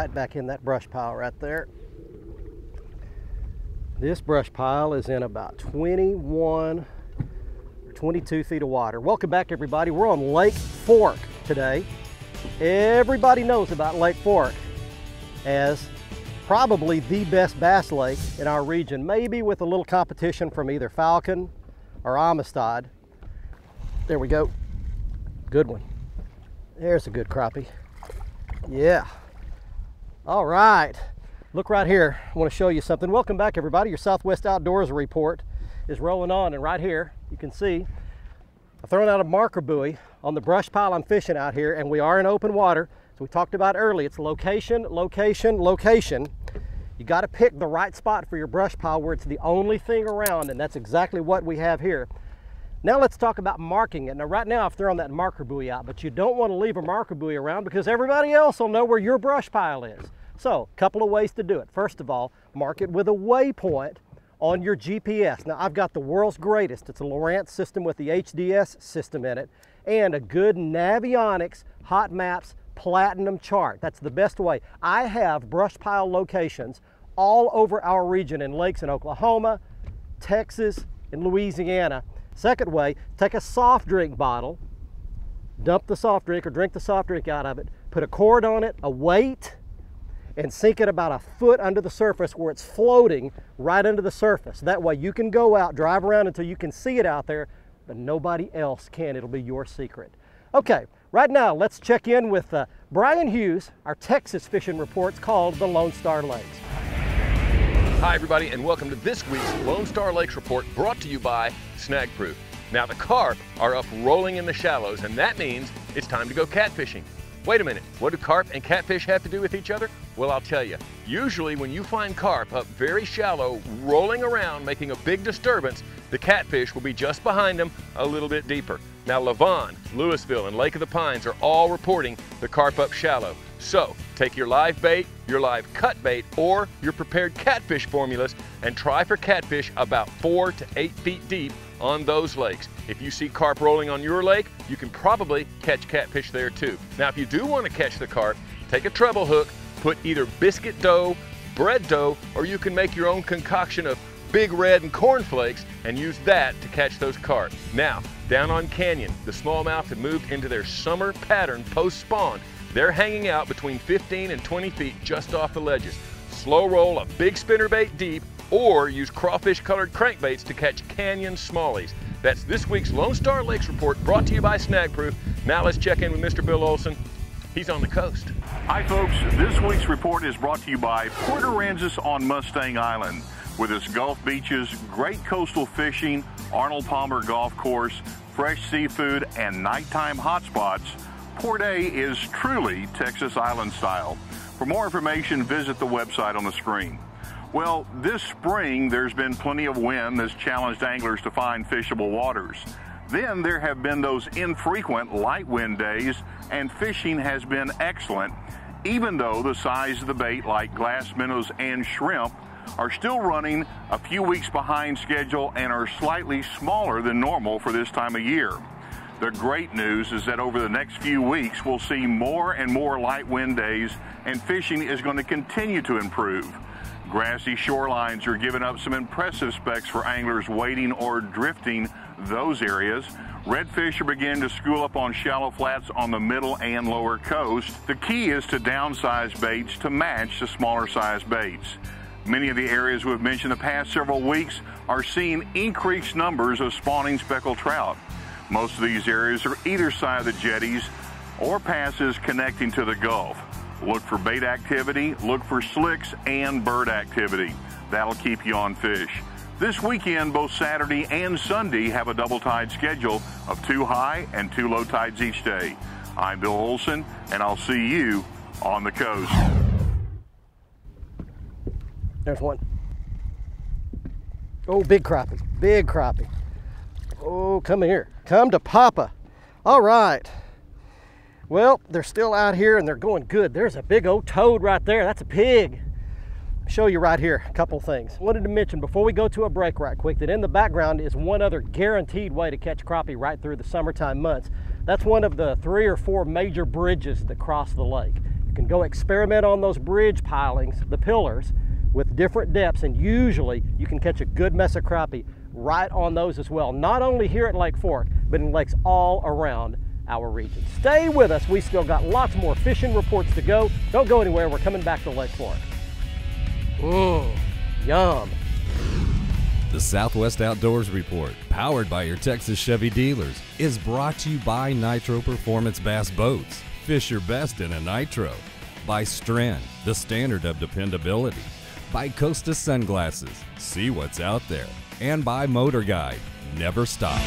right back in that brush pile right there. This brush pile is in about 21 or 22 feet of water. Welcome back, everybody. We're on Lake Fork today. Everybody knows about Lake Fork as probably the best bass lake in our region, maybe with a little competition from either Falcon or Amistad. There we go. Good one. There's a good crappie. Yeah. All right. Look right here. I want to show you something. Welcome back, everybody. Your Southwest Outdoors report is rolling on, and right here you can see I've thrown out a marker buoy on the brush pile I'm fishing out here, and we are in open water. So we talked about earlier, it's location, location, location. You got to pick the right spot for your brush pile where it's the only thing around, and that's exactly what we have here. Now let's talk about marking it. Now right now I've thrown that marker buoy out, but you don't want to leave a marker buoy around because everybody else will know where your brush pile is. So a couple of ways to do it. First of all, mark it with a waypoint on your GPS. Now I've got the world's greatest. It's a Lowrance system with the HDS system in it and a good Navionics Hot Maps Platinum chart. That's the best way. I have brush pile locations all over our region in lakes in Oklahoma, Texas, and Louisiana. Second way, take a soft drink bottle, dump the soft drink or drink the soft drink out of it, put a cord on it, a weight, and sink it about a foot under the surface where it's floating right under the surface. That way you can go out, drive around until you can see it out there, but nobody else can. It'll be your secret. Okay, right now let's check in with Brian Hughes, our Texas fishing reports called the Lone Star Lakes. Hi everybody, and welcome to this week's Lone Star Lakes report brought to you by Snag Proof. Now the carp are up rolling in the shallows, and that means it's time to go catfishing. Wait a minute, what do carp and catfish have to do with each other? Well, I'll tell you. Usually when you find carp up very shallow, rolling around, making a big disturbance, the catfish will be just behind them a little bit deeper. Now Lavon, Louisville, and Lake of the Pines are all reporting the carp up shallow. So take your live bait, your live cut bait, or your prepared catfish formulas and try for catfish about 4 to 8 feet deep on those lakes. If you see carp rolling on your lake, you can probably catch catfish there too. Now if you do want to catch the carp, take a treble hook, put either biscuit dough, bread dough, or you can make your own concoction of Big Red and cornflakes and use that to catch those carp. Now, down on Canyon, the smallmouth have moved into their summer pattern post-spawn. They're hanging out between 15 and 20 feet just off the ledges. Slow roll a big spinnerbait deep or use crawfish-colored crankbaits to catch canyon smallies. That's this week's Lone Star Lakes report brought to you by Snag Proof. Now let's check in with Mr. Bill Olson. He's on the coast. Hi folks, this week's report is brought to you by Port Aransas on Mustang Island. With its Gulf beaches, great coastal fishing, Arnold Palmer Golf Course, fresh seafood, and nighttime hotspots, Port A is truly Texas Island style. For more information, visit the website on the screen. Well, this spring, there's been plenty of wind that's challenged anglers to find fishable waters. Then there have been those infrequent light wind days, and fishing has been excellent, even though the size of the bait like glass minnows and shrimp are still running a few weeks behind schedule and are slightly smaller than normal for this time of year. The great news is that over the next few weeks, we'll see more and more light wind days, and fishing is going to continue to improve. Grassy shorelines are giving up some impressive specs for anglers wading or drifting those areas. Redfish are beginning to school up on shallow flats on the middle and lower coast. The key is to downsize baits to match the smaller size baits. Many of the areas we've mentioned the past several weeks are seeing increased numbers of spawning speckled trout. Most of these areas are either side of the jetties or passes connecting to the Gulf. Look for bait activity, look for slicks and bird activity. That'll keep you on fish. This weekend, both Saturday and Sunday have a double tide schedule of 2 high and 2 low tides each day. I'm Bill Olson, and I'll see you on the coast. There's one. Oh, big crappie, big crappie. Oh, come here, come to Papa. All right. Well, they're still out here and they're going good. There's a big old toad right there. That's a pig. Show you right here a couple things. Wanted to mention before we go to a break right quick that in the background is one other guaranteed way to catch crappie right through the summertime months. That's one of the 3 or 4 major bridges that cross the lake. You can go experiment on those bridge pilings, the pillars, with different depths, and usually you can catch a good mess of crappie right on those as well. Not only here at Lake Fork, but in lakes all around our region. Stay with us. We still got lots more fishing reports to go. Don't go anywhere. We're coming back to Lake Fork. Yum. The Southwest Outdoors Report, powered by your Texas Chevy dealers, is brought to you by Nitro Performance Bass Boats. Fish your best in a Nitro. By Stren, the standard of dependability. By Costa Sunglasses, see what's out there. And by Motor Guide, never stop.